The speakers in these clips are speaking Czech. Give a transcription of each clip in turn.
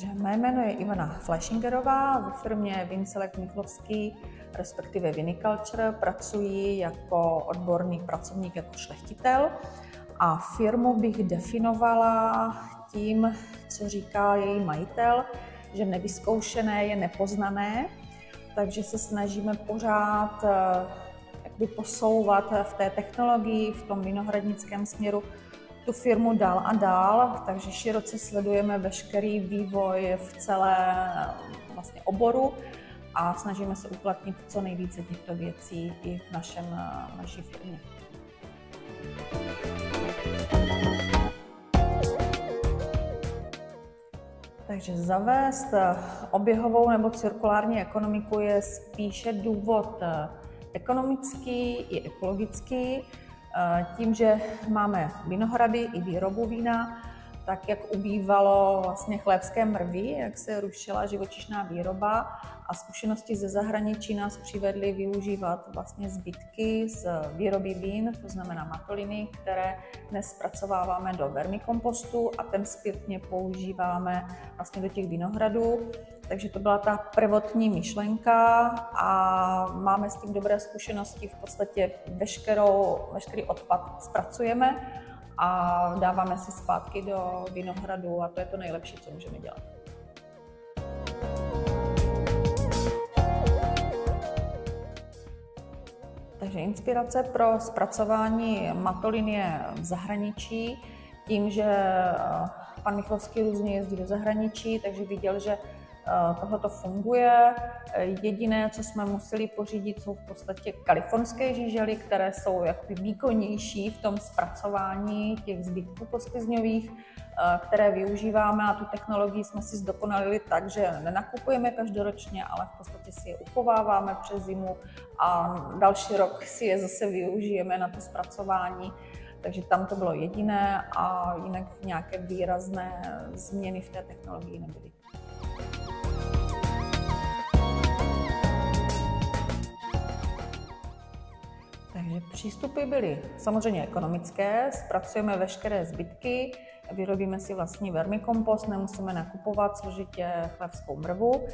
Takže mé jméno je Ivana Fleischingerová, ve firmě Vincelek Michlovský, respektive Viniculture, pracuji jako odborný pracovník, jako šlechtitel a firmu bych definovala tím, co říká její majitel, že nevyzkoušené je nepoznané, takže se snažíme pořád posouvat v té technologii, v tom vinohradnickém směru tu firmu dál a dál, takže široce sledujeme veškerý vývoj v celé oboru a snažíme se uplatnit co nejvíce těchto věcí i v naší firmě. Takže zavést oběhovou nebo cirkulární ekonomiku je spíše důvod ekonomický i ekologický. Tím, že máme vinohrady i výrobu vína, tak jak ubývalo chlévské mrvy, jak se rušila živočišná výroba a zkušenosti ze zahraničí nás přivedly využívat zbytky z výroby vín, to znamená matoliny, které dnes zpracováváme do vermikompostu a ten zpětně používáme do těch vinohradů. Takže to byla ta prvotní myšlenka a máme s tím dobré zkušenosti. V podstatě veškerý odpad zpracujeme a dáváme si zpátky do vinohradu a to je to nejlepší, co můžeme dělat. Takže inspirace pro zpracování matolin je v zahraničí. Tím, že pan Michlovský různě jezdí do zahraničí, takže viděl, že tohle to funguje. Jediné, co jsme museli pořídit, jsou v podstatě kalifornské žížely, které jsou jakoby výkonnější v tom zpracování těch zbytků posklizňových, které využíváme a tu technologii jsme si zdokonalili tak, že nenakupujeme každoročně, ale v podstatě si je uchováváme přes zimu a další rok si je zase využijeme na to zpracování. Takže tam to bylo jediné a jinak nějaké výrazné změny v té technologii nebyly. Takže přístupy byly samozřejmě ekonomické, zpracujeme veškeré zbytky, vyrobíme si vlastní vermikompost, nemusíme nakupovat složitě chlévskou mrvu.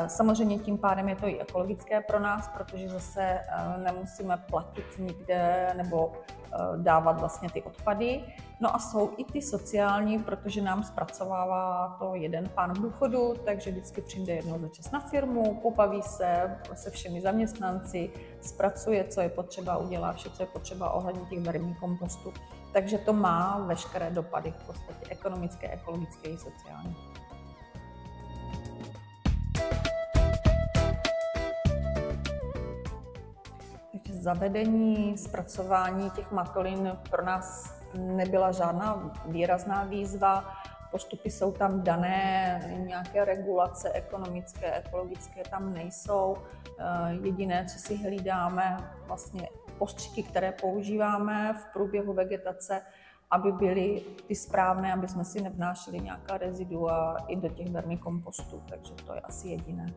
Samozřejmě tím pádem je to i ekologické pro nás, protože zase nemusíme platit nikde nebo dávat ty odpady. No a jsou i ty sociální, protože nám zpracovává to jeden pán v důchodu, takže vždycky přijde jednou za čas na firmu, pobaví se všemi zaměstnanci, zpracuje, co je potřeba, udělá vše, co je potřeba ohledně těch vermikompostu. Takže to má veškeré dopady v podstatě ekonomické, ekologické i sociální. Takže zavedení, zpracování těch matolin pro nás nebyla žádná výrazná výzva. Postupy jsou tam dané, nějaké regulace ekonomické, ekologické tam nejsou. Jediné, co si hlídáme, postřiky, které používáme v průběhu vegetace, aby byly ty správné, aby jsme si nevnášeli nějaká rezidua i do těch vermikompostů, takže to je asi jediné.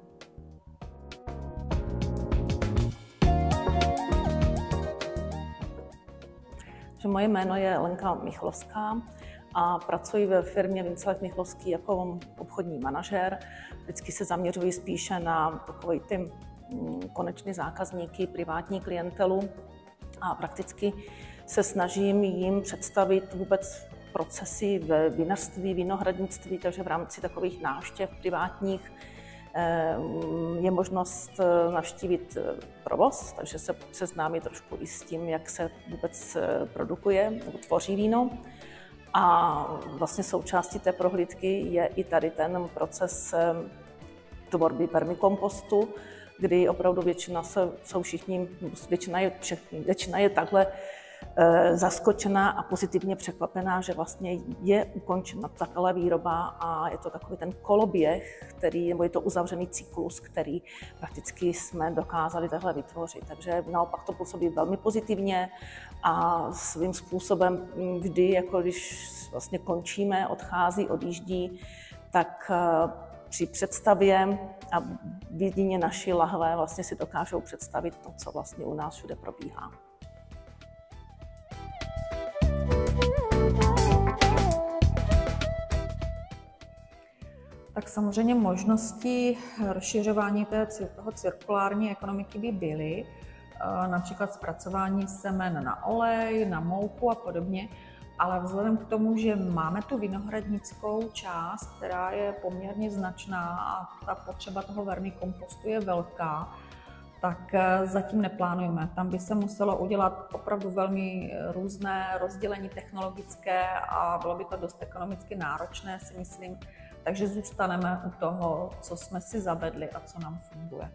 Moje jméno je Lenka Michlovská a pracuji ve firmě Vincelek Michlovský jako obchodní manažer. Vždycky se zaměřuji spíše na takové ty konečné zákazníky, privátní klientelu a prakticky se snažím jim představit vůbec procesy ve vinařství, vinohradnictví, takže v rámci takových návštěv privátních je možnost navštívit provoz, takže se seznámit trošku i s tím, jak se vůbec produkuje nebo tvoří víno. A součástí té prohlídky je i tady ten proces tvorby vermikompostu, kdy opravdu většina je takhle zaskočená a pozitivně překvapená, že je ukončena taková výroba a je to takový ten koloběh, nebo je to uzavřený cyklus, který prakticky jsme dokázali takhle vytvořit. Takže naopak to působí velmi pozitivně a svým způsobem vždy, když končíme, odjíždí, tak při představě a jedině naši lahve si dokážou představit to, co u nás všude probíhá. Tak samozřejmě možnosti rozšiřování toho cirkulární ekonomiky by byly, například zpracování semen na olej, na mouku a podobně, ale vzhledem k tomu, že máme tu vinohradnickou část, která je poměrně značná a ta potřeba toho vermikompostu je velká, tak zatím neplánujeme. Tam by se muselo udělat opravdu velmi různé rozdělení technologické a bylo by to dost ekonomicky náročné, si myslím. Takže zůstaneme u toho, co jsme si zavedli a co nám funguje.